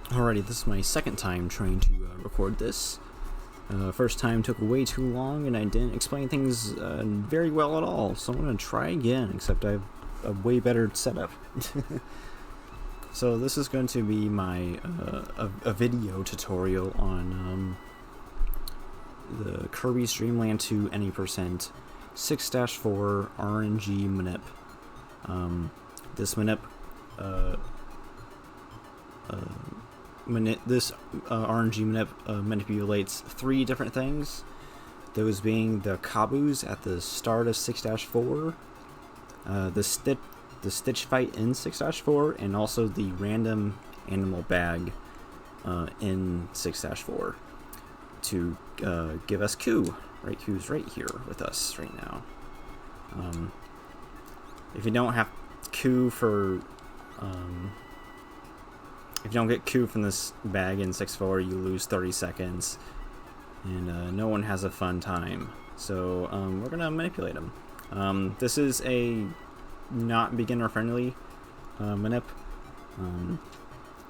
Alrighty, this is my second time trying to record this. First time took way too long and I didn't explain things very well at all, so I'm going to try again, except I have a way better setup. So this is going to be my a video tutorial on the Kirby's Dream Land 2 any percent 6-4 RNG manip. This manip this RNG manip manipulates three different things, those being the kaboos at the start of 6-4, the stitch fight in 6-4, and also the random animal bag in 6-4 to give us Q, right? Q's right here with us right now. If you don't have Q for if you don't get Q from this bag in 6-4, you lose 30 seconds, and no one has a fun time. So we're gonna manipulate them. This is a not beginner friendly manip.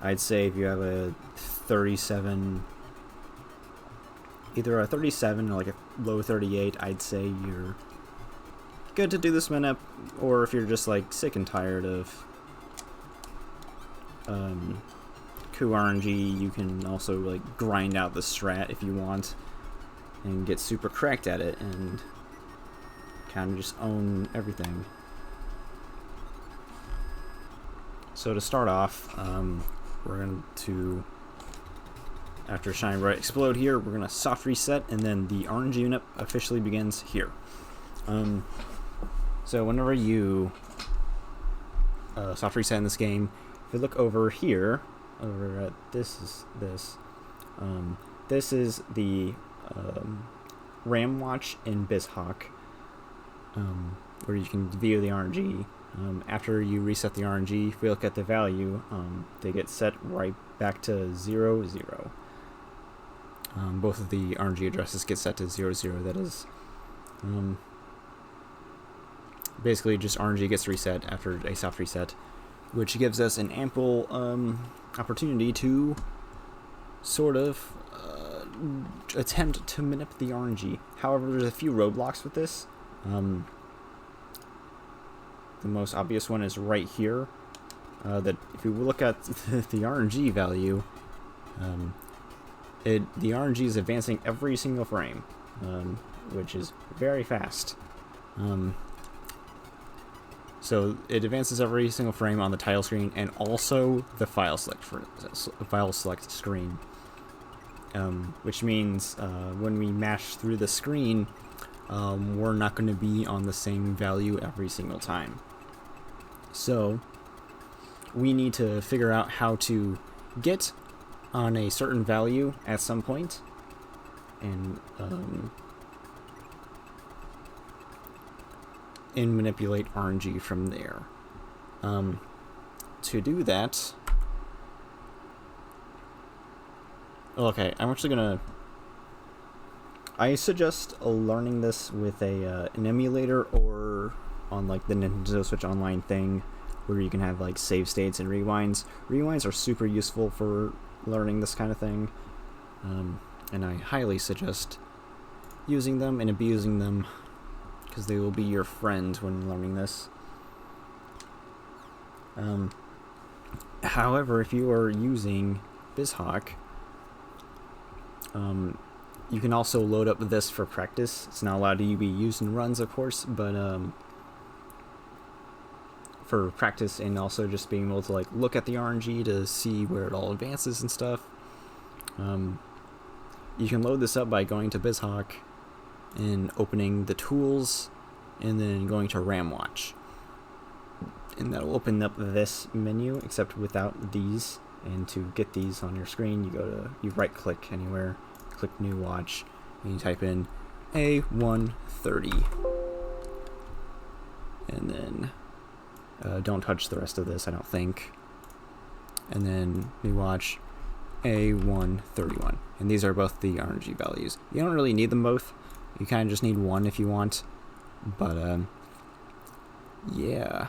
I'd say if you have a 37, either a 37 or like a low 38, I'd say you're good to do this manip. Or if you're just like sick and tired of Q RNG, you can also like grind out the strat if you want and get super cracked at it and kind of just own everything. So to start off, we're going to, after Shine Bright Explode here, we're going to soft reset, and then the RNG unit officially begins here. So whenever you soft reset in this game, if you look over here, over at this is the RAM watch in BizHawk, where you can view the RNG. After you reset the RNG, if we look at the value, they get set right back to 0, 0. Both of the RNG addresses get set to 0, 0. That is basically just RNG gets reset after a soft reset, which gives us an ample opportunity to sort of attempt to manipulate the RNG. However, there's a few roadblocks with this. The most obvious one is right here. That if you look at the RNG value, the RNG is advancing every single frame, which is very fast. So it advances every single frame on the title screen and also the file select screen, which means when we mash through the screen, we're not going to be on the same value every single time. So we need to figure out how to get on a certain value at some point, and manipulate RNG from there. To do that, okay, I'm actually gonna. I suggest learning this with an emulator or on like the Nintendo Switch Online thing, where you can have like save states and rewinds. Rewinds are super useful for learning this kind of thing, and I highly suggest using them and abusing them, because they will be your friend when learning this. However, if you are using BizHawk, you can also load up this for practice. It's not allowed to be used in runs, of course, but for practice and also just being able to like look at the RNG to see where it all advances and stuff. You can load this up by going to BizHawk and opening the tools and then going to RAM watch, and that'll open up this menu except without these. And to get these on your screen, you right click anywhere, click new watch, and you type in A130, and then don't touch the rest of this, I don't think, and then new watch A131, and these are both the RNG values. You don't really need them both, you kind of just need one if you want, but yeah.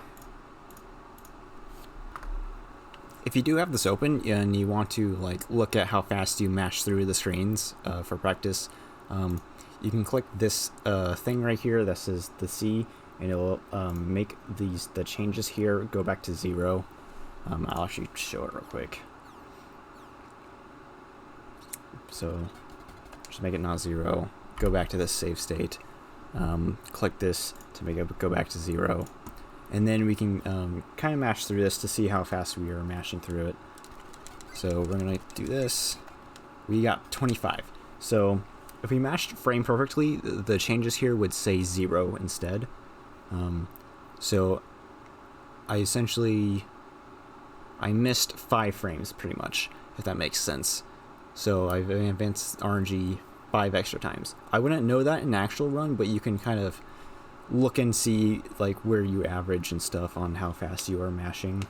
if you do have this open and you want to like look at how fast you mash through the screens for practice, you can click this thing right here that says the C, and it'll make the changes here go back to 0. I'll actually show it real quick. So just make it not 0. Go back to this save state. Click this to make it go back to 0. And then we can kind of mash through this to see how fast we are mashing through it. So we're going to do this. We got 25. So if we mashed frame perfectly, the changes here would say 0 instead. So I missed 5 frames pretty much, if that makes sense. So I've advanced RNG 5 extra times. I wouldn't know that in actual run, but you can kind of look and see like where you average and stuff on how fast you are mashing.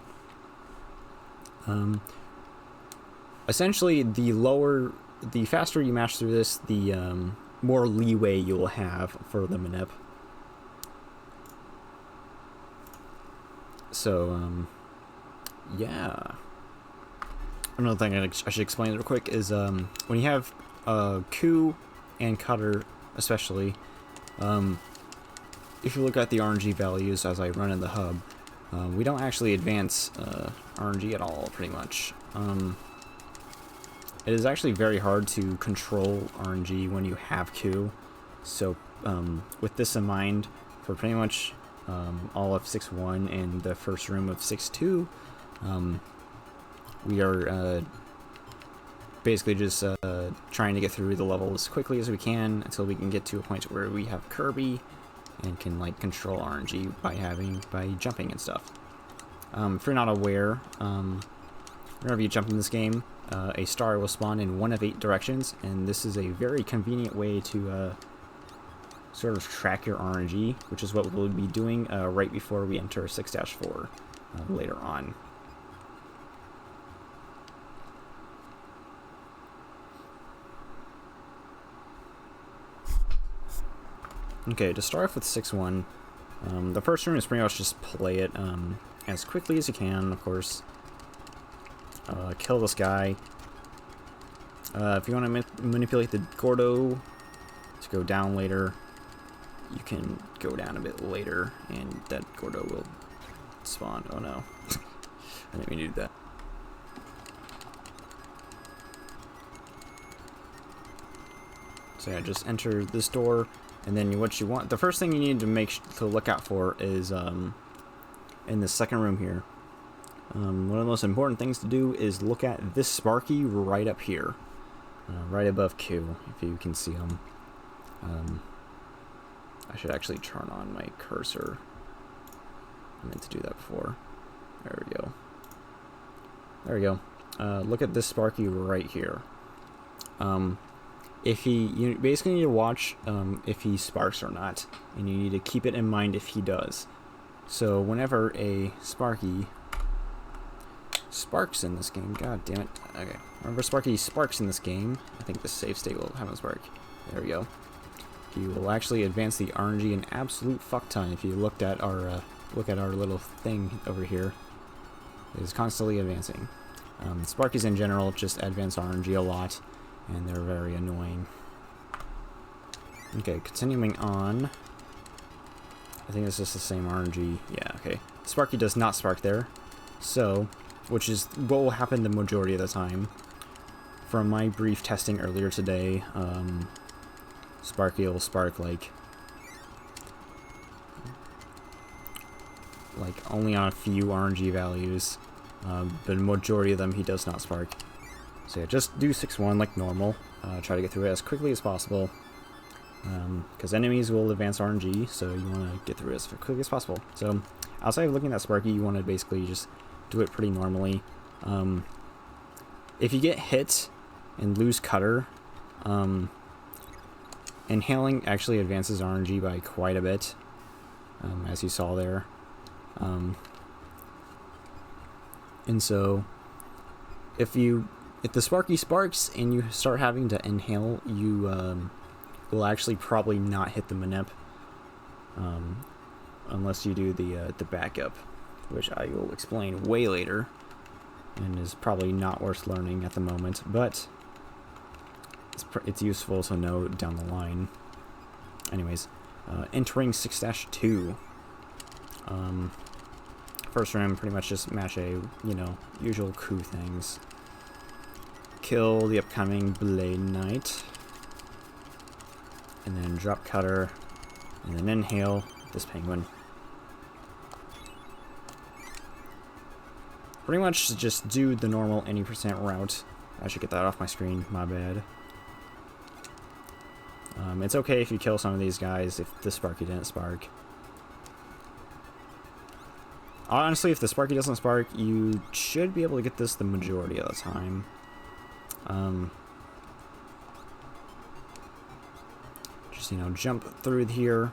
Essentially, the faster you mash through this, the more leeway you will have for the manip. So, yeah. Another thing I should explain real quick is when you have Q and cutter, especially, if you look at the RNG values as I run in the hub, we don't actually advance RNG at all, pretty much. It is actually very hard to control RNG when you have Q. So with this in mind, for pretty much all of 6.1 and the first room of 6.2, we are basically just trying to get through the level as quickly as we can until we can get to a point where we have Kirby and can like control RNG by jumping and stuff. If you're not aware, whenever you jump in this game, a star will spawn in one of 8 directions, and this is a very convenient way to sort of track your RNG, which is what we'll be doing right before we enter 6-4 later on. Okay, to start off with 6.1, the first room is pretty much just play it as quickly as you can, of course. Kill this guy. If you want to manipulate the Gordo to go down later, you can go down a bit later, and that Gordo will spawn. Oh no. I didn't mean to do that. So yeah, just enter this door. And then what you want, the first thing you need to look out for is in the second room here. One of the most important things to do is look at this Sparky right up here, right above Q, if you can see him. I should actually turn on my cursor. I meant to do that before. There we go. There we go. Look at this Sparky right here. You basically need to watch if he sparks or not, and you need to keep it in mind if he does. So whenever a Sparky sparks in this game, god damn it, okay, whenever Sparky sparks in this game, I think the save state will have him spark. There we go. He will actually advance the RNG an absolute fuck ton. If you look at our little thing over here, it is constantly advancing. Sparkies in general just advance RNG a lot, and they're very annoying. Okay, continuing on. I think it's just the same RNG. Yeah, okay. Sparky does not spark there. So, which is what will happen the majority of the time. From my brief testing earlier today, Sparky will spark like only on a few RNG values. But the majority of them he does not spark. So yeah, just do 6.1 like normal. Try to get through it as quickly as possible. Because enemies will advance RNG, so you want to get through it as quickly as possible. So outside of looking at Sparky, you want to basically just do it pretty normally. If you get hit and lose cutter, inhaling actually advances RNG by quite a bit, as you saw there. And so if the Sparky sparks and you start having to inhale, you will actually probably not hit the manip, unless you do the backup, which I will explain way later. and is probably not worth learning at the moment, but it's useful to know down the line. Anyways, entering 6-2. First room, pretty much just mash a, usual coup things. Kill the upcoming Blade Knight. And then drop cutter. And then inhale this penguin. Pretty much just do the normal any percent route. I should get that off my screen, my bad. It's okay if you kill some of these guys if the Sparky didn't spark. Honestly, if the Sparky doesn't spark, you should be able to get this the majority of the time. Just, jump through here.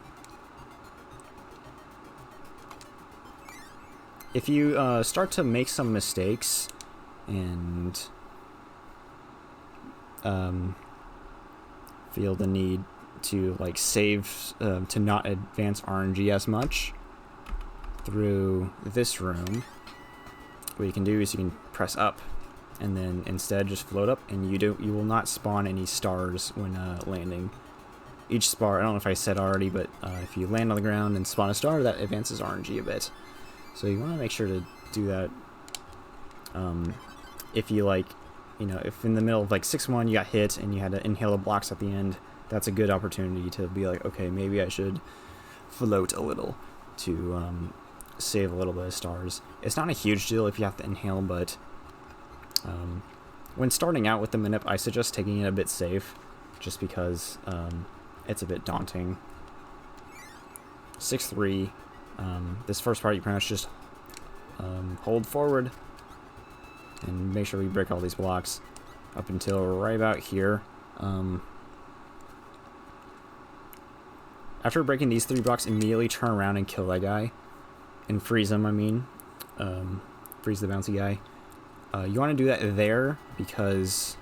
If you start to make some mistakes and feel the need to save to not advance RNG as much through this room, what you can do is you can press up and then instead just float up, and you will not spawn any stars when landing. Each spar, I don't know if I said already, but if you land on the ground and spawn a star, that advances RNG a bit. So you want to make sure to do that. If you if in the middle of 6-1 you got hit and you had to inhale the blocks at the end, that's a good opportunity to be okay, maybe I should float a little to save a little bit of stars. It's not a huge deal if you have to inhale, but when starting out with the manip, I suggest taking it a bit safe, just because it's a bit daunting. 6-3. This first part you pretty much just hold forward and make sure we break all these blocks up until right about here. After breaking these 3 blocks, immediately turn around and kill that guy. And freeze him, freeze the bouncy guy. You want to do that there because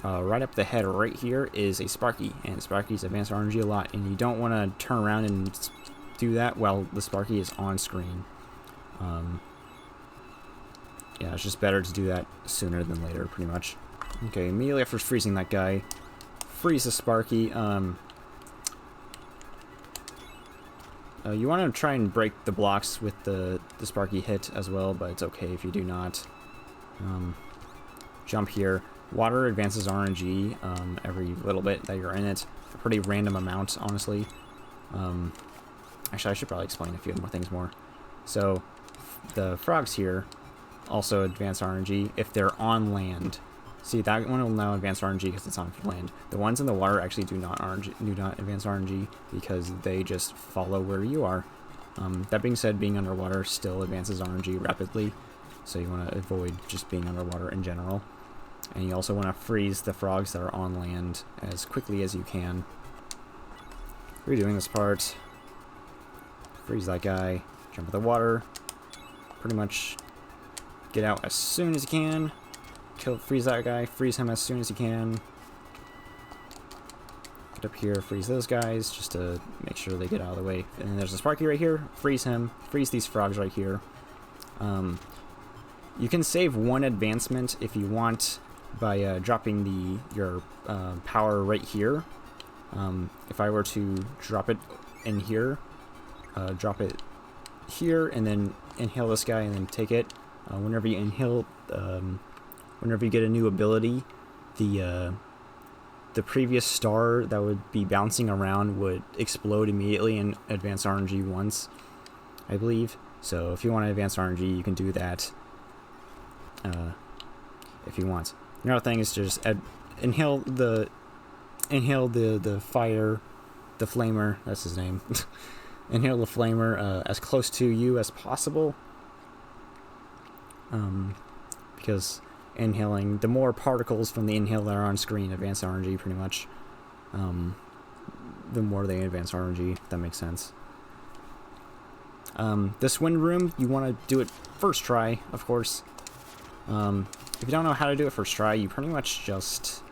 right up the head right here is a Sparky, and Sparkies advance RNG a lot, and you don't want to turn around and do that while the Sparky is on screen. Yeah, it's just better to do that sooner than later, pretty much. Okay, immediately after freezing that guy, freeze the Sparky. You want to try and break the blocks with the Sparky hit as well, but it's okay if you do not. Jump here. Water advances RNG every little bit that you're in it. A pretty random amount, honestly. Actually, I should probably explain a few more things more. So, the frogs here also advance RNG if they're on land. See, that one will now advance RNG because it's on land. The ones in the water actually do not advance RNG because they just follow where you are. That being said, being underwater still advances RNG rapidly, so you want to avoid just being underwater in general. And you also want to freeze the frogs that are on land as quickly as you can. Redoing this part. Freeze that guy. Jump in the water. Pretty much get out as soon as you can. Freeze that guy, freeze him as soon as you can. Get up here, freeze those guys, just to make sure they get out of the way. And then there's a Sparky right here, freeze him, freeze these frogs right here. You can save 1 advancement if you want by dropping your power right here. If I were to drop it in here, drop it here, and then inhale this guy and then take it. Whenever you inhale, whenever you get a new ability, the previous star that would be bouncing around would explode immediately and advance RNG once, I believe. So if you want to advance RNG, you can do that if you want. Another thing is to just inhale the fire, the flamer. That's his name. Inhale the flamer as close to you as possible, because inhaling, the more particles from the inhale that are on screen advance RNG pretty much. The more they advance RNG, if that makes sense. This wind room, you want to do it first try, of course. If you don't know how to do it first try, you pretty much just...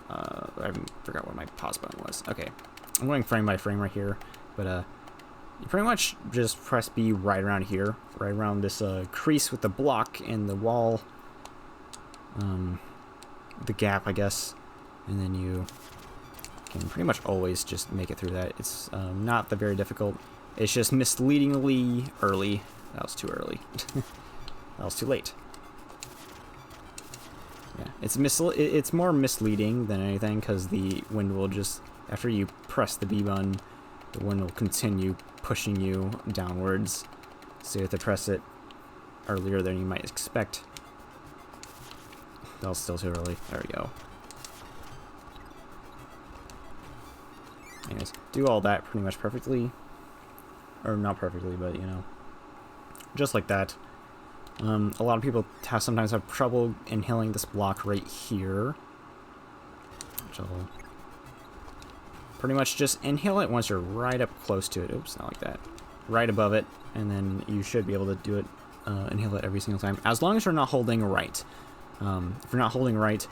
I forgot what my pause button was. Okay, I'm going frame by frame right here, but you pretty much just press B right around here, right around this crease with the block and the wall, the gap, I guess, and then you can pretty much always just make it through that. It's not very difficult. It's just misleadingly early. That was too early. That was too late. Yeah, it's more misleading than anything because the wind will just, after you press the B button, the wind will continue pushing you downwards. So you have to press it earlier than you might expect. That was still too early. There we go. Anyways, do all that pretty much perfectly. Or not perfectly, but you know, just like that. A lot of people sometimes have trouble inhaling this block right here. Which I'll pretty much just inhale it once you're right up close to it. Oops, not like that. Right above it, and then you should be able to do it, inhale it every single time. As long as you're not holding right. If you're not holding right,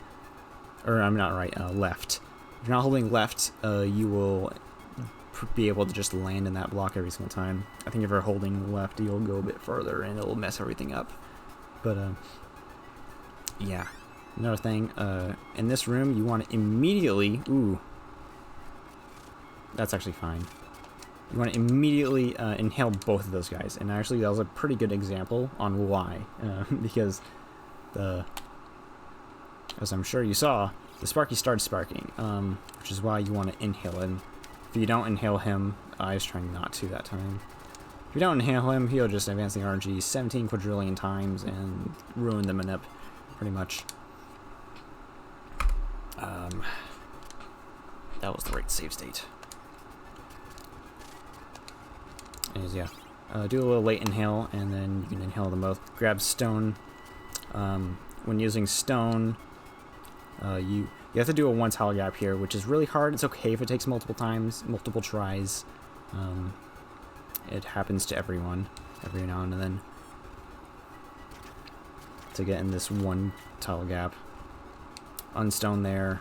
or I'm not right, left. If you're not holding left, you will be able to just land in that block every single time. I think if you're holding left, you'll go a bit further and it'll mess everything up. But yeah. Another thing, in this room, you want to immediately, ooh, that's actually fine. You want to immediately inhale both of those guys, and actually that was a pretty good example on why, because as I'm sure you saw, the Sparky started sparking, which is why you want to inhale him. If you don't inhale him, I was trying not to that time. If you don't inhale him, he'll just advance the RNG 17 quadrillion times and ruin the manip, pretty much. That was the right save state. Anyways, yeah. Do a little late inhale, and then you can inhale them both. Grab stone. When using stone, you have to do a one tile gap here, which is really hard. It's okay if it takes multiple tries. It happens to everyone every now and then to get in this one tile gap. Unstone there.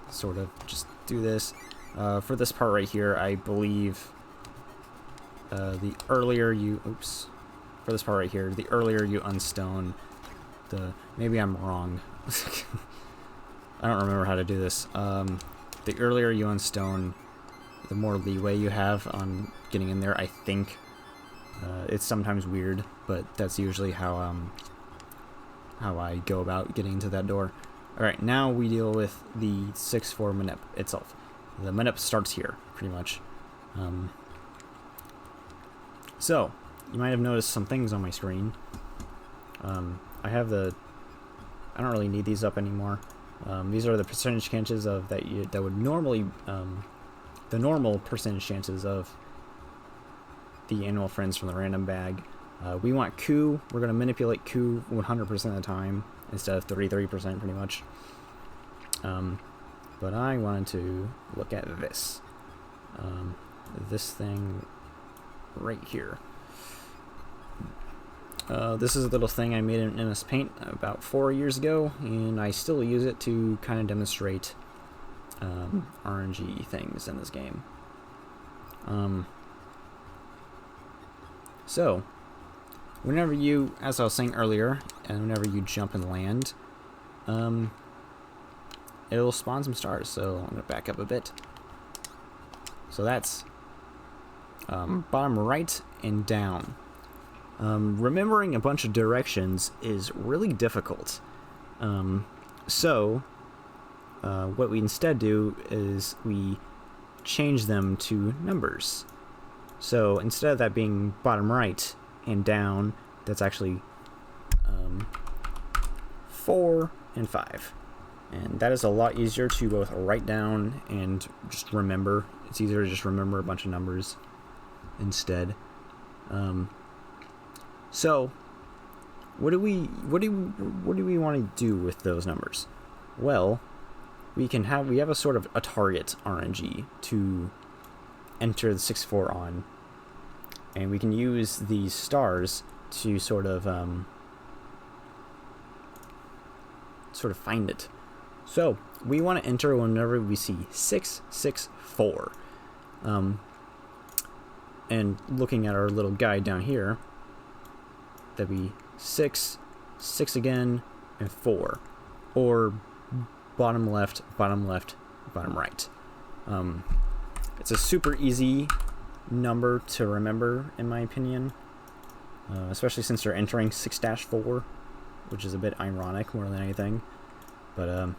Sort of just do this. For this part right here, I believe the earlier you... Oops. For this part right here, the earlier you unstone, maybe I'm wrong. I don't remember how to do this. The earlier you unstone, the more leeway you have on getting in there, I think. It's sometimes weird, but that's usually how I go about getting into that door. Alright, now we deal with the 6-4 manip itself. The manip starts here, pretty much. So, you might have noticed some things on my screen. I have the... I don't really need these up anymore. These are the percentage chances of that would normally... the normal percentage chances of the annual friends from the random bag. We want Q. We're going to manipulate Q 100% of the time instead of 33% pretty much. But I wanted to look at this. This thing right here. This is a little thing I made in MS Paint about 4 years ago, and I still use it to kind of demonstrate RNG things in this game. So, whenever you, as I was saying earlier, and whenever you jump and land, it'll spawn some stars. So I'm going to back up a bit. So that's bottom right and down. Remembering a bunch of directions is really difficult. So what we instead do is we change them to numbers. So instead of that being bottom right and down, that's actually 4 and 5. And that is a lot easier to both write down and just remember. It's easier to just remember a bunch of numbers instead. So what do we want to do with those numbers? Well, we have a sort of a target RNG to enter the 6-4 on, and we can use these stars to sort of find it. So we want to enter whenever we see 6, 6, 4. And looking at our little guide down here, that'd be 6, 6 again, and 4. Or bottom left, bottom right. It's a super easy number to remember, in my opinion. Especially since they're entering 6-4, which is a bit ironic more than anything. But,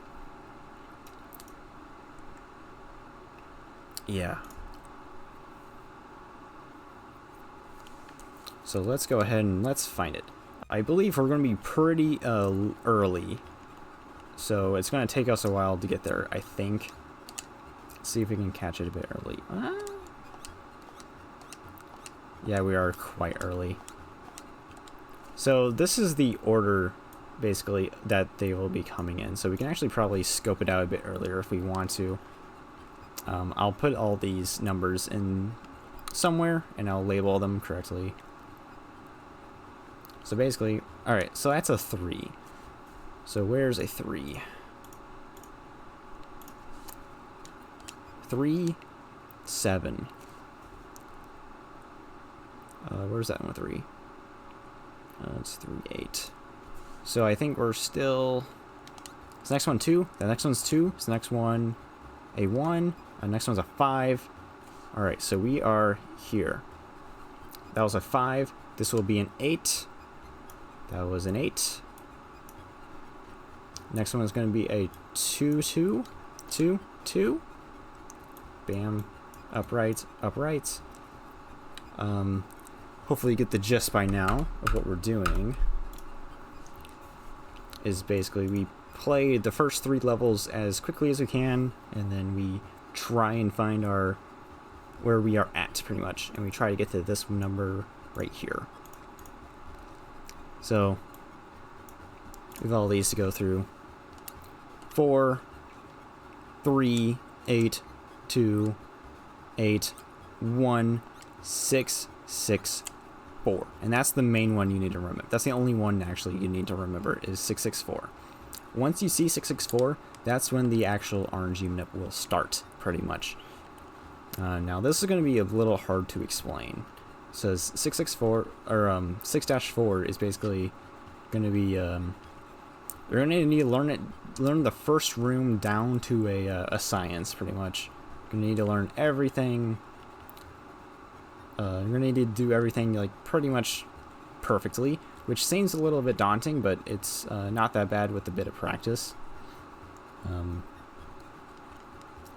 yeah. So let's go ahead and let's find it. I believe we're going to be pretty early. So it's going to take us a while to get there, I think. Let's see if we can catch it a bit early. Yeah, we are quite early. So this is the order, basically, that they will be coming in. So we can actually probably scope it out a bit earlier if we want to. I'll put all these numbers in somewhere, and I'll label them correctly. So basically, alright, so that's a 3. So where's a 3? 3, 7. Where's that one, 3? It's 3, 8. So I think we're still... Is the next one 2? The next one's 2. Is the next one a 1? The next one's a 5. Alright, so we are here. That was a 5. This will be an 8. That was an 8. Next one is going to be a 2, 2. 2, 2. Bam. Upright, upright. Hopefully you get the gist by now of what we're doing. Is basically we play the first 3 levels as quickly as we can, and then we try and find our where we are at, pretty much, and we try to get to this number right here. So we have all these to go through. 4, 3, 8, 2, 8, 1, 6, 6, 4. And that's the main one you need to remember. That's the only one actually you need to remember is 664. Once you see 664, that's when the actual RNG manip will start, pretty much. Now this is going to be a little hard to explain. It says 664 or 6-4 is basically going to be you're going to need to learn the first room down to a science, pretty much. You're going to need to learn everything. You're going to need to do everything like pretty much perfectly, which seems a little bit daunting, but it's not that bad with a bit of practice.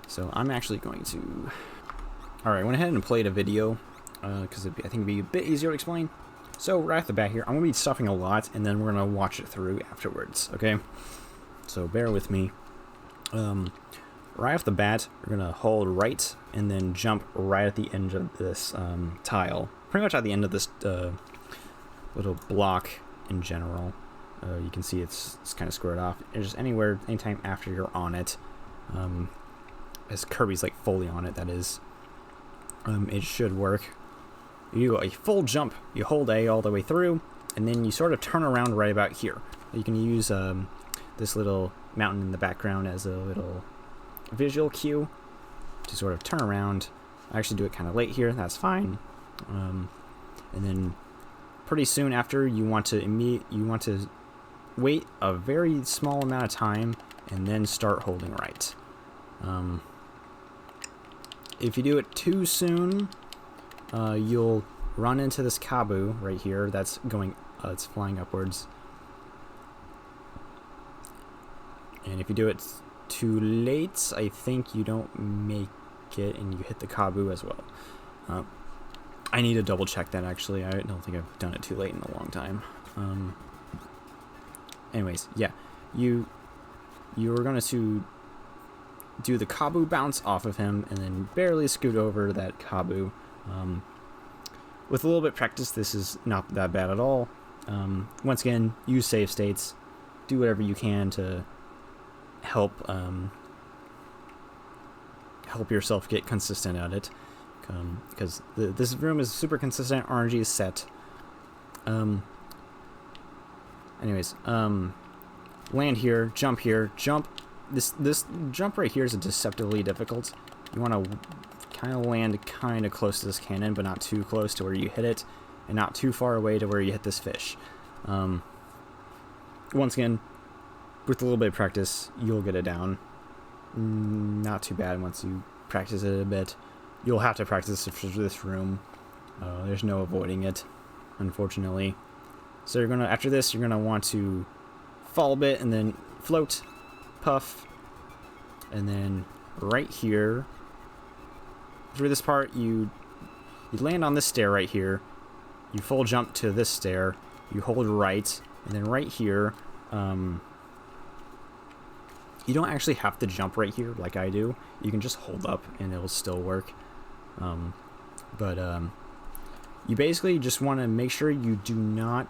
So I'm actually going to... Alright, I went ahead and played a video, because I think it'd be a bit easier to explain. So right off the bat here, I'm going to be stopping a lot, and then we're going to watch it through afterwards, okay? So bear with me. Right off the bat, we're going to hold right, and then jump right at the end of this tile. Pretty much at the end of this little block in general. You can see it's kind of squared off. It's just anywhere, anytime after you're on it. As Kirby's like fully on it, that is. It should work. You do a full jump, you hold A all the way through, and then you sort of turn around right about here. You can use this little mountain in the background as a little visual cue to sort of turn around. I actually do it kind of late here, that's fine. And then pretty soon after, you want to wait a very small amount of time and then start holding right. If you do it too soon, you'll run into this Kabu right here that's going, it's flying upwards. And if you do it too late, I think you don't make it and you hit the Kabu as well. I need to double check that actually. I don't think I've done it too late in a long time. Anyways, yeah, you're going to do the Kabu bounce off of him and then barely scoot over that Kabu. With a little bit of practice, this is not that bad at all. Once again, use save states. Do whatever you can to help help yourself get consistent at it. Because this room is super consistent. RNG is set. Anyways, land here, jump here, jump. This jump right here is deceptively difficult. You want to kind of land kind of close to this cannon, but not too close to where you hit it, and not too far away to where you hit this fish. Once again, with a little bit of practice, you'll get it down. Not too bad once you practice it a bit. You'll have to practice for this room. There's no avoiding it, unfortunately. So you're gonna, after this, you're gonna want to fall a bit and then float, puff, and then right here, through this part, you land on this stair right here. You full jump to this stair. You hold right, and then right here, you don't actually have to jump right here like I do. You can just hold up and it'll still work. You basically just want to make sure you do not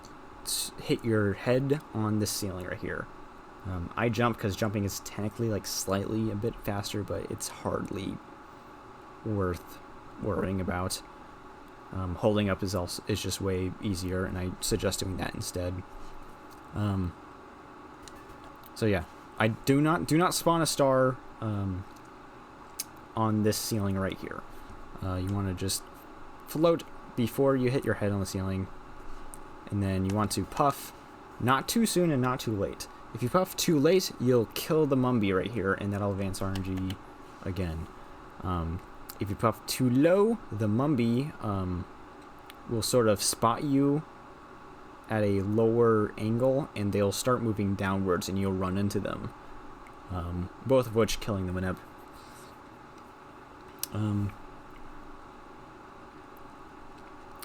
hit your head on the ceiling right here. I jump because jumping is technically like slightly a bit faster, but it's hardly worth worrying about. Holding up is just way easier, and I suggest doing that instead. So yeah, I do not spawn a star on this ceiling right here. You want to just float before you hit your head on the ceiling, and then you want to puff, not too soon and not too late. If you puff too late, you'll kill the Mumby right here, and that'll advance RNG again. If you puff too low, the Mumby will sort of spot you at a lower angle, and they'll start moving downwards, and you'll run into them. Both of which killing the manip.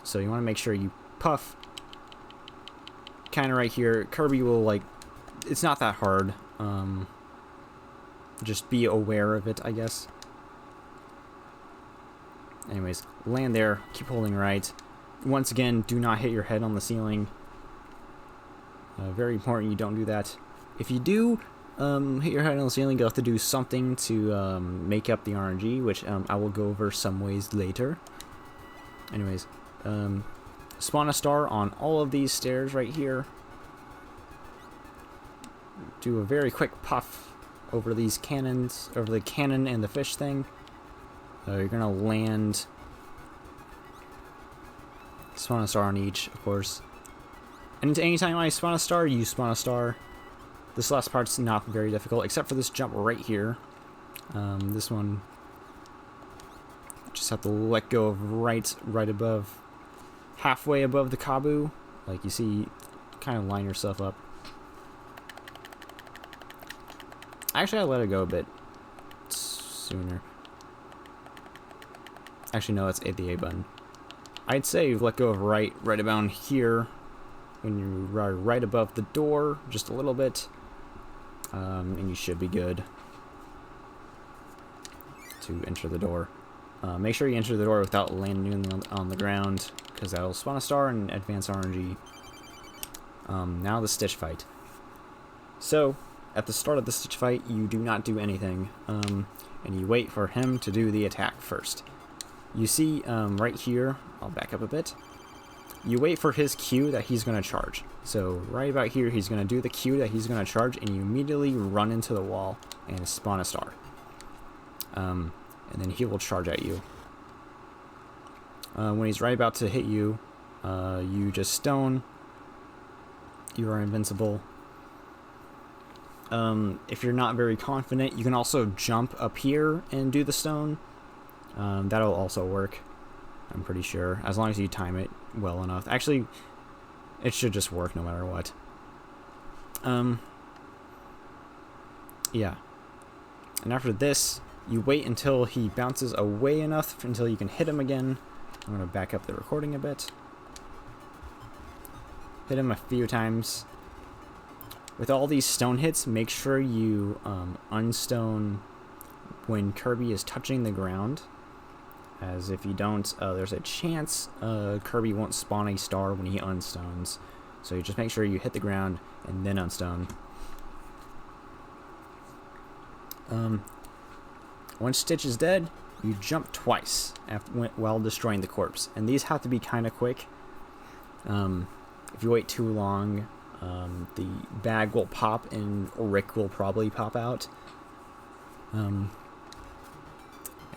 So you want to make sure you puff kind of right here. Kirby will, like, it's not that hard. Just be aware of it, I guess. Anyways, land there, keep holding right. Once again, do not hit your head on the ceiling. Very important you don't do that. If you do hit your head on the ceiling, you'll have to do something to make up the RNG, which I will go over some ways later. Anyways, spawn a star on all of these stairs right here. Do a very quick puff over these cannons, over the cannon and the fish thing. You're gonna land, spawn a star on each, of course. And anytime I spawn a star, you spawn a star. This last part's not very difficult, except for this jump right here. This one, just have to let go of right above, halfway above the Kabu. Like you see, kind of line yourself up. Actually, I let it go a bit sooner. Actually, no, that's the A button. I'd say let go of right about here, when you are right above the door, just a little bit, and you should be good to enter the door. Make sure you enter the door without landing on the ground, because that'll spawn a star and advance RNG. Now the Stitch fight. So, at the start of the Stitch fight, you do not do anything, and you wait for him to do the attack first. You see, right here, I'll back up a bit. You wait for his cue that he's going to charge. So, right about here, he's going to do the cue that he's going to charge, and you immediately run into the wall and spawn a star. And then he will charge at you. When he's right about to hit you, you just stone. You are invincible. If you're not very confident, you can also jump up here and do the stone. That'll also work, I'm pretty sure, as long as you time it well enough. Actually, it should just work no matter what. Yeah. And after this, you wait until he bounces away enough until you can hit him again. I'm going to back up the recording a bit. Hit him a few times. With all these stone hits, make sure you unstone when Kirby is touching the ground. As if you don't, there's a chance Kirby won't spawn a star when he unstones. So you just make sure you hit the ground and then unstone. Once Stitch is dead, you jump twice while destroying the corpse. And these have to be kind of quick. If you wait too long, the bag will pop and Rick will probably pop out. And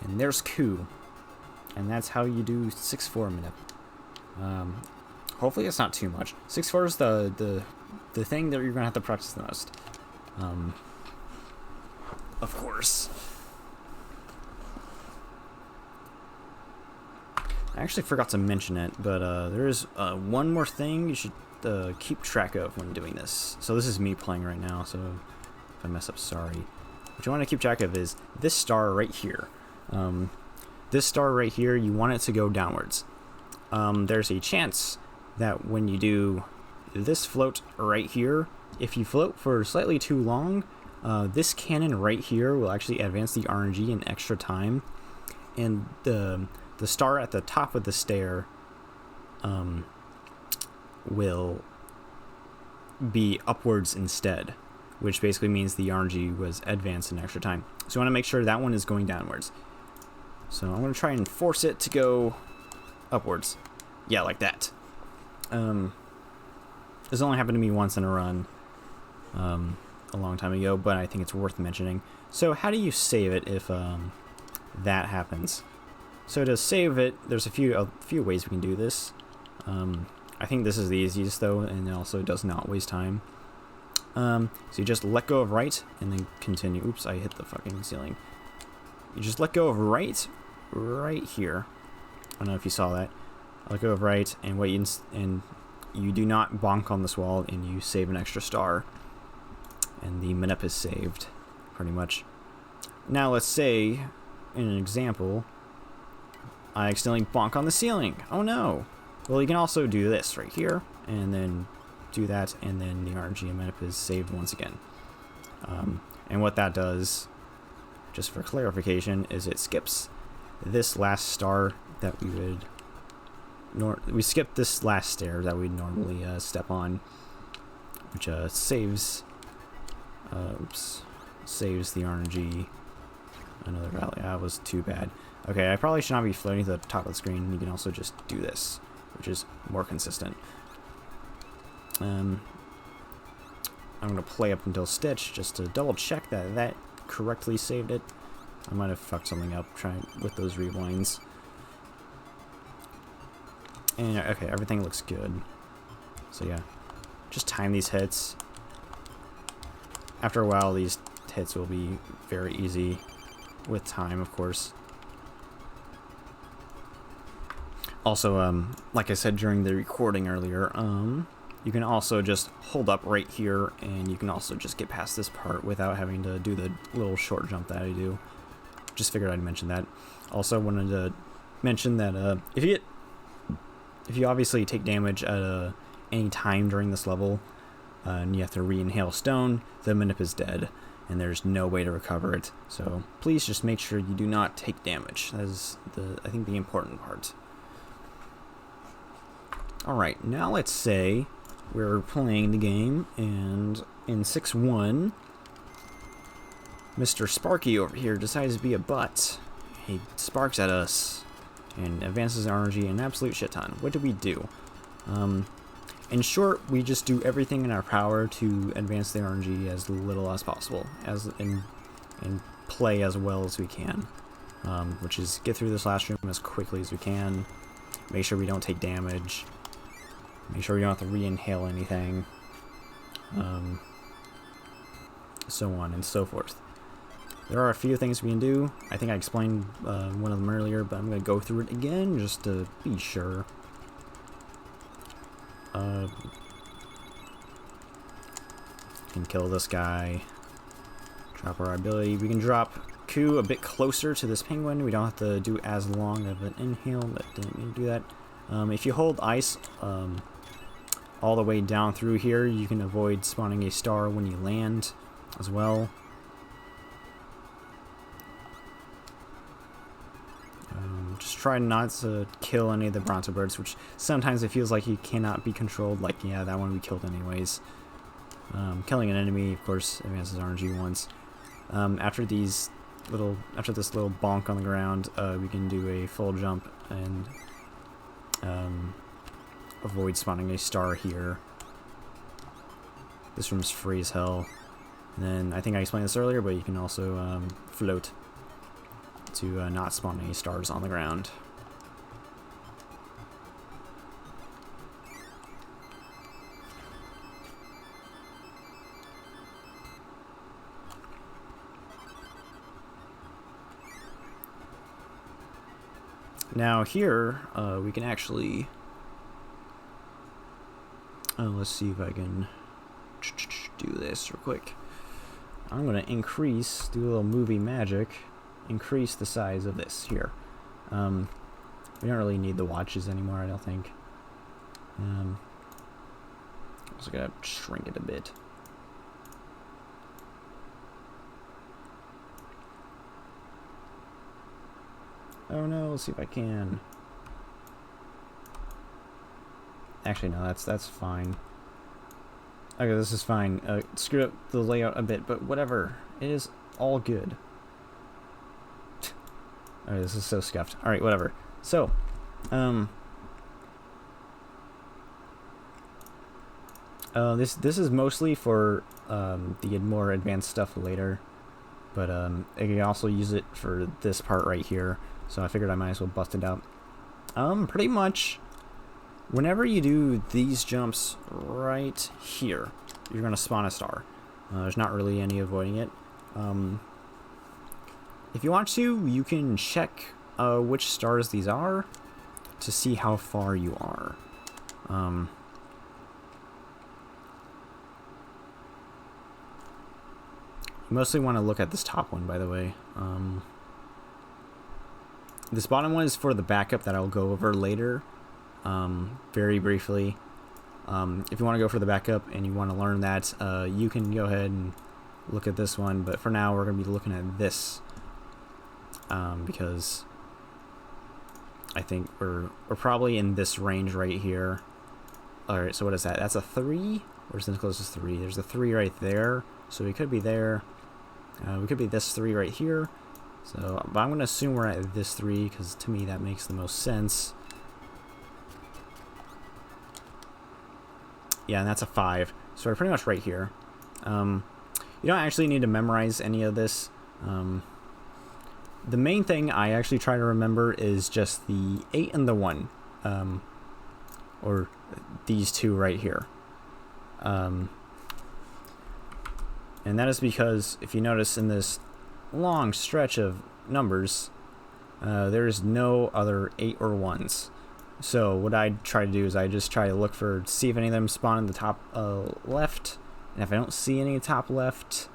there's Ku. And that's how you do 6-4 manip. Hopefully it's not too much. 6-4 is the thing that you're gonna have to practice the most. Of course. I actually forgot to mention it, but there is one more thing you should keep track of when doing this. So this is me playing right now, so if I mess up, sorry. What you want to keep track of is this star right here. This star right here, you want it to go downwards. There's a chance that when you do this float right here, if you float for slightly too long, this cannon right here will actually advance the RNG in extra time, and the star at the top of the stair will be upwards instead, which basically means the RNG was advanced in extra time. So you want to make sure that one is going downwards. So I'm going to try and force it to go upwards. Yeah, like that. This only happened to me once in a run a long time ago, but I think it's worth mentioning. So how do you save it if that happens? So to save it, there's a few ways we can do this. I think this is the easiest though, and it also does not waste time. So you just let go of right and then continue. Oops, I hit the fucking ceiling. You just let go of right here. I don't know if you saw that. Let go of right, and you do not bonk on this wall, and you save an extra star, and the manip is saved, pretty much. Now let's say, in an example, I accidentally bonk on the ceiling. Oh no! Well, you can also do this right here, and then do that, and then the RNG manip is saved once again. And what that does, just for clarification, is it skips this last star that we would... we skip this last stair that we'd normally step on, which saves the RNG another valley. That was too bad. Okay, I probably should not be floating to the top of the screen. You can also just do this, which is more consistent. I'm going to play up until Stitch just to double check that that correctly saved it. I might have fucked something up trying with those rewinds. And okay, everything looks good. So yeah, just time these hits. After a while, these hits will be very easy with time, of course. Also, like I said during the recording earlier, you can also just hold up right here, and you can also just get past this part without having to do the little short jump that I do. Just figured I'd mention that. Also wanted to mention that if you obviously take damage at any time during this level, and you have to re-inhale stone, the manip is dead, and there's no way to recover it. So please just make sure you do not take damage. That is I think the important part. Alright, now let's say we're playing the game, and in 6-1, Mr. Sparky over here decides to be a butt. He sparks at us and advances RNG an absolute shit ton. What do we do? In short, we just do everything in our power to advance the RNG as little as possible, and play as well as we can, which is get through this last room as quickly as we can, make sure we don't take damage, make sure we don't have to re-inhale anything, so on and so forth. There are a few things we can do. I think I explained one of them earlier, but I'm going to go through it again just to be sure. Can kill this guy. Drop our ability. We can drop Q a bit closer to this penguin. We don't have to do as long of an inhale. That didn't mean to do that. If you hold ice all the way down through here, you can avoid spawning a star when you land as well. Just try not to kill any of the Bronto birds, which sometimes it feels like you cannot be controlled. Like, yeah, that one we killed anyways. Killing an enemy, of course, advances RNG once. After this little bonk on the ground, we can do a full jump and avoid spawning a star here. This room's free as hell. And then I think I explained this earlier, but you can also float to not spawn any stars on the ground. Now here, we can actually... let's see if I can do this real quick. I'm going to do a little movie magic, increase the size of this here. We don't really need the watches anymore, I don't think. I'm just going to shrink it a bit. Oh no, let's see if I can. Actually, no, that's fine. Okay, this is fine. Screwed up the layout a bit, but whatever. It is all good. Alright, this is so scuffed. Alright, whatever. So, this is mostly for the more advanced stuff later, but I can also use it for this part right here. So I figured I might as well bust it out. Pretty much, whenever you do these jumps right here, you're going to spawn a star. There's not really any avoiding it. If you want to, you can check which stars these are to see how far you are. You mostly want to look at this top one, by the way. This bottom one is for the backup that I'll go over later, very briefly. If you want to go for the backup and you want to learn that, you can go ahead and look at this one, but for now we're going to be looking at this, because I think we're probably in this range right here. Alright, so what is that? That's a 3? Where's the closest 3? There's a 3 right there, so we could be there. We could be this 3 right here. So, but I'm going to assume we're at this 3, because to me that makes the most sense. Yeah, and that's a 5. So we're pretty much right here. You don't actually need to memorize any of this. The main thing I actually try to remember is just the 8 and the 1. Or these two right here. And that is because, if you notice in this long stretch of numbers, there's no other 8 or 1s. So what I try to do is I just try to look for, see if any of them spawn in the top left, and if I don't see any top left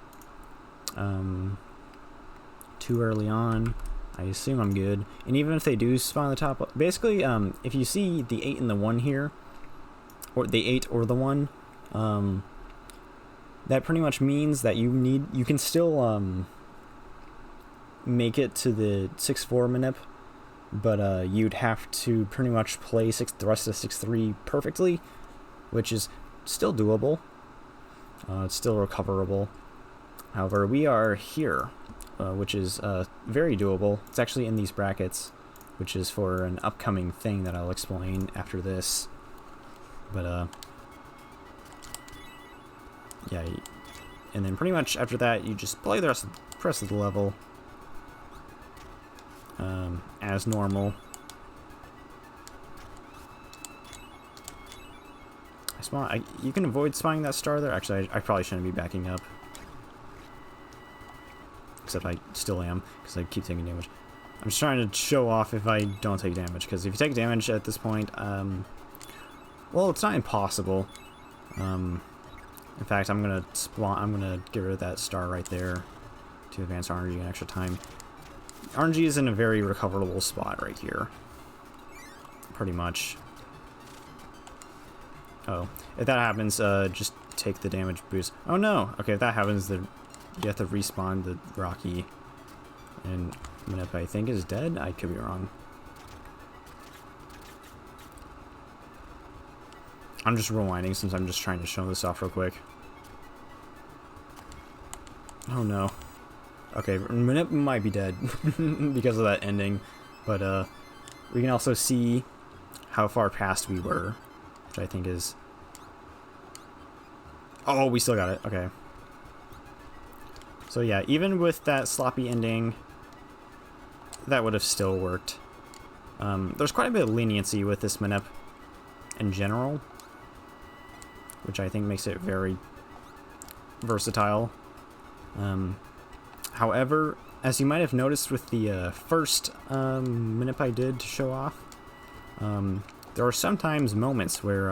too early on, I assume I'm good. And even if they do spawn in the top, basically, if you see the 8 and the 1 here, or the 8 or the 1, that pretty much means that you can still make it to the 6-4 manip, but you'd have to pretty much play the rest of 6-3 perfectly, which is still doable. It's still recoverable. However, we are here, which is very doable. It's actually in these brackets, which is for an upcoming thing that I'll explain after this. But yeah, and then pretty much after that, you just play the rest of the level as normal. You can avoid spawning that star there. Actually, I probably shouldn't be backing up. Except I still am, because I keep taking damage. I'm just trying to show off if I don't take damage, because if you take damage at this point, well, it's not impossible. In fact, I'm gonna get rid of that star right there to advance RNG an extra time. RNG is in a very recoverable spot right here. Pretty much. Oh, if that happens, just take the damage boost. Oh no! Okay, if that happens, then you have to respawn the Rocky. And Manip, I think, is dead? I could be wrong. I'm just rewinding since I'm just trying to show this off real quick. Oh no. Okay, Manip might be dead because of that ending, but we can also see how far past we were, which I think is... Oh, we still got it. Okay. So yeah, even with that sloppy ending, that would have still worked. There's quite a bit of leniency with this manip in general, which I think makes it very versatile. However, as you might have noticed with the first manip I did to show off, there are sometimes moments where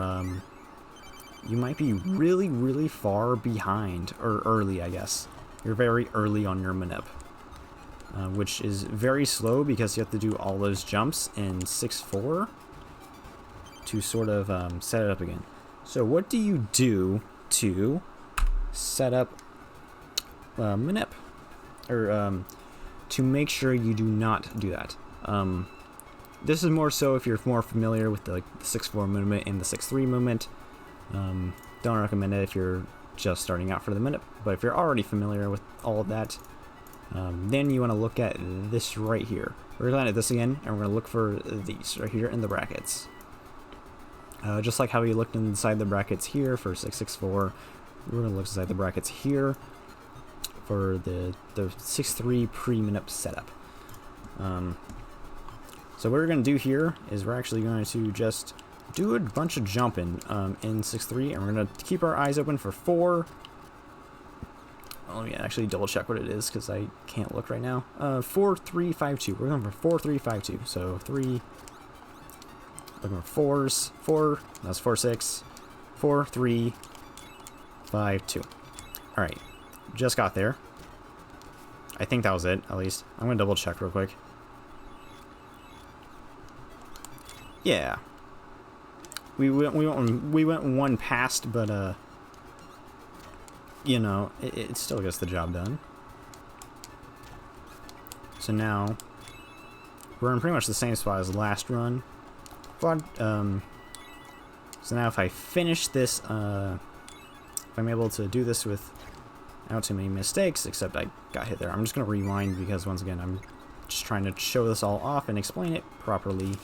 you might be really, really far behind, or early, I guess. You're very early on your manip, which is very slow because you have to do all those jumps in 6-4 to sort of set it up again. So what do you do to set up manip, or to make sure you do not do that? This is more so if you're more familiar with the 6-4 movement and the 6-3 movement. Don't recommend it if you're just starting out for the manip, but if you're already familiar with all of that, then you want to look at this right here. We're going to this again, and we're going to look for these right here in the brackets. Just like how we looked inside the brackets here for 6-6-4, we're going to look inside the brackets here for the 6-3 pre-manip setup. So what we're going to do here is we're actually going to just do a bunch of jumping in 6-3, and we're going to keep our eyes open for 4. Let me actually double check what it is because I can't look right now. 4-3-5-2. We're going for 4-3-5-2. So 3. Looking for 4s. 4. That's 4-6. 4-3-5-2. All right. Just got there. I think that was it, at least. I'm going to double check real quick. Yeah. We went one past, but you know, it still gets the job done. So now we're in pretty much the same spot as the last run. But so now if I finish this, if I'm able to do this without too many mistakes, except I got hit there. I'm just gonna rewind because once again I'm just trying to show this all off and explain it properly.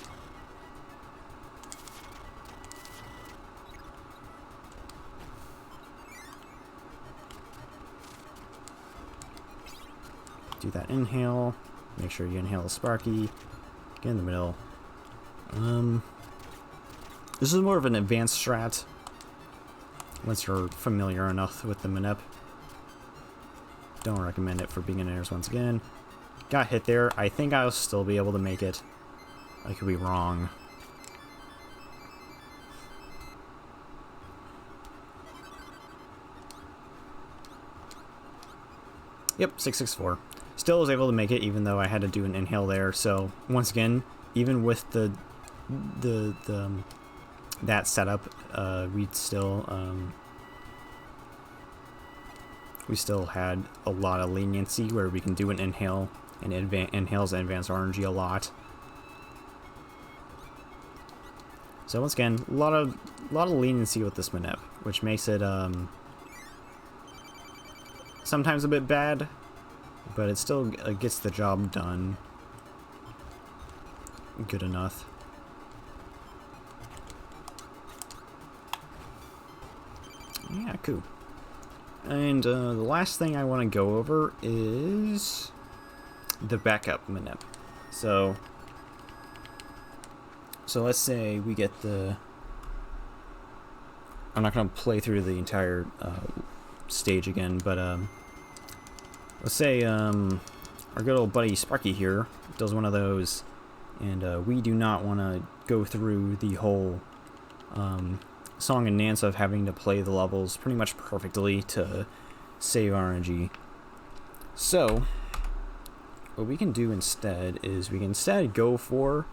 Do that inhale. Make sure you inhale the Sparky. Get in the middle. This is more of an advanced strat once you're familiar enough with the manip. Don't recommend it for beginners once again. Got hit there. I think I'll still be able to make it. I could be wrong. Yep, 6-6-4. Still was able to make it even though I had to do an inhale there. So once again, even with that setup, we still had a lot of leniency where we can do an inhale and inhales and advance RNG a lot. So once again, a lot of leniency with this manip, which makes it sometimes a bit bad, but it still gets the job done good enough. Yeah, cool. And the last thing I want to go over is the backup manip. So let's say we get the... I'm not going to play through the entire stage again, but let's say our good old buddy Sparky here does one of those, and we do not want to go through the whole song and dance of having to play the levels pretty much perfectly to save RNG. So what we can do instead is we can instead go for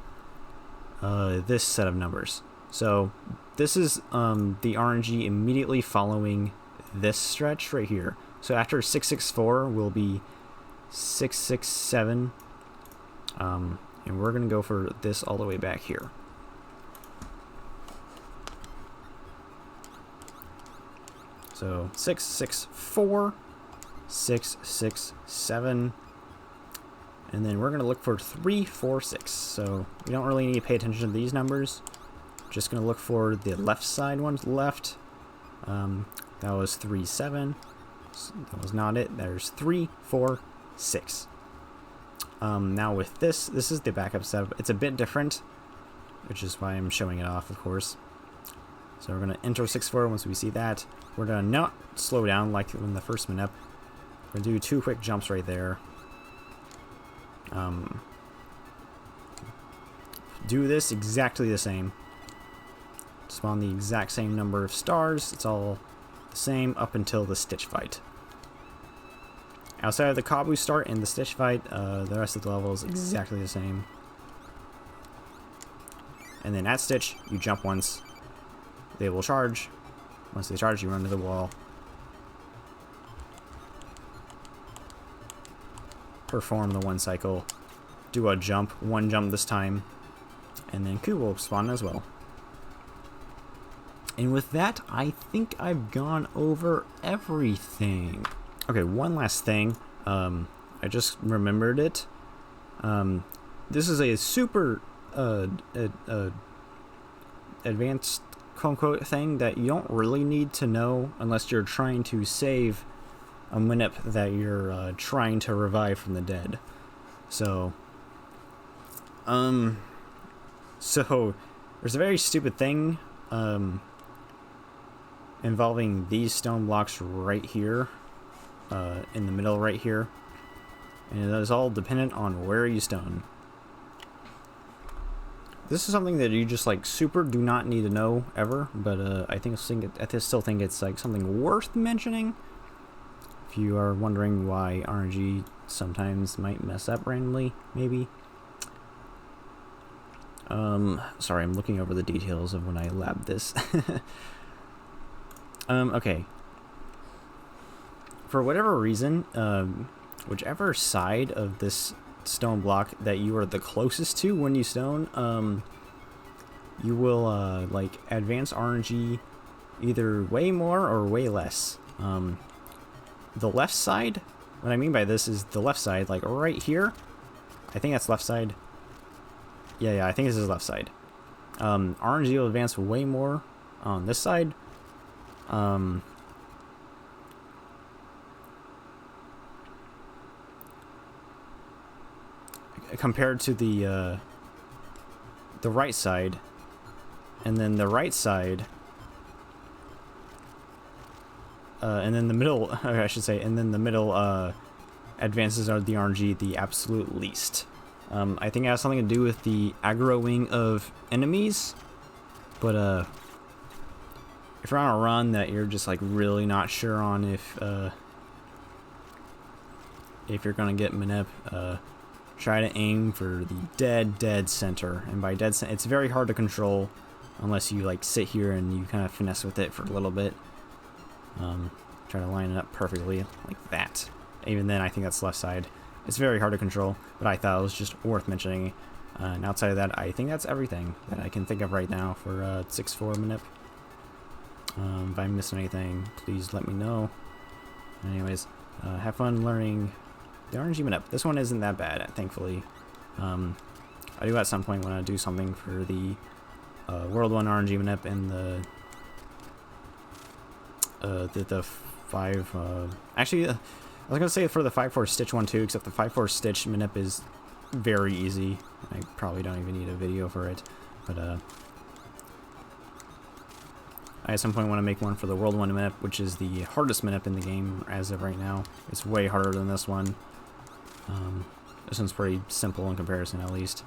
this set of numbers. So this is the RNG immediately following this stretch right here. So after 6-6-4 will be 6-6-7, and we're gonna go for this all the way back here. So 6-6-4, 6-6-7, and then we're going to look for 3-4-6. So we don't really need to pay attention to these numbers. Just going to look for the left side ones left. That was 3-7. That was not it. There's 3-4-6. Now with this is the backup setup. It's a bit different, which is why I'm showing it off, of course. So we're going to enter 6-4 once we see that. We're going to not slow down like in the first manip. We're going to do 2 quick jumps right there. Do this exactly the same. Spawn the exact same number of stars. It's all the same up until the Stitch fight. Outside of the Kabu start and the Stitch fight, the rest of the level is exactly the same. And then at Stitch, you jump once. They will charge. Once they charge, you run to the wall. Perform the one cycle. Do a jump, one jump this time. And then Ku will spawn as well. And with that, I think I've gone over everything. Okay, one last thing. I just remembered it. This is a super advanced quote-unquote thing that you don't really need to know unless you're trying to save a manip that you're trying to revive from the dead. So there's a very stupid thing involving these stone blocks right here, in the middle right here, and it is all dependent on where you stone. This is something that you just like super do not need to know ever, but I still think it's like something worth mentioning. If you are wondering why RNG sometimes might mess up randomly, maybe. Sorry, I'm looking over the details of when I labbed this. Okay. For whatever reason, whichever side of this stone block that you are the closest to when you stone, you will, like, advance RNG either way more or way less. The left side, what I mean by this is the left side, like right here, I think that's left side. Yeah, I think this is left side. RNG will advance way more on this side. Compared to the right side, and then the right side, and then the middle, I should say, and then the middle advances are the RNG the absolute least. I think it has something to do with the aggroing of enemies, but if you're on a run that you're just like really not sure on if you're gonna get manip, try to aim for the dead center, and by dead center, it's very hard to control unless you like sit here and you kind of finesse with it for a little bit. Try to line it up perfectly like that. Even then, I think that's left side. It's very hard to control, but I thought it was just worth mentioning. And outside of that, I think that's everything that I can think of right now for 6-4 manip. If I'm missing anything, please let me know. Anyways, have fun learning the RNG manip. This one isn't that bad, thankfully. I do at some point want to do something for the World 1 RNG manip and the 5... actually, I was going to say for the 5-4 Stitch one too, except the 5-4 Stitch manip is very easy. I probably don't even need a video for it, but I at some point want to make one for the World 1 manip, which is the hardest manip in the game as of right now. It's way harder than this one. This one's pretty simple in comparison, at least.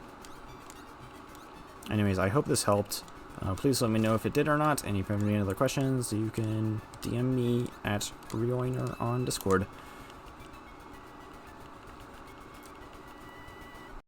Anyways, I hope this helped. Please let me know if it did or not, and if you have any other questions, you can DM me at Reoiner on Discord.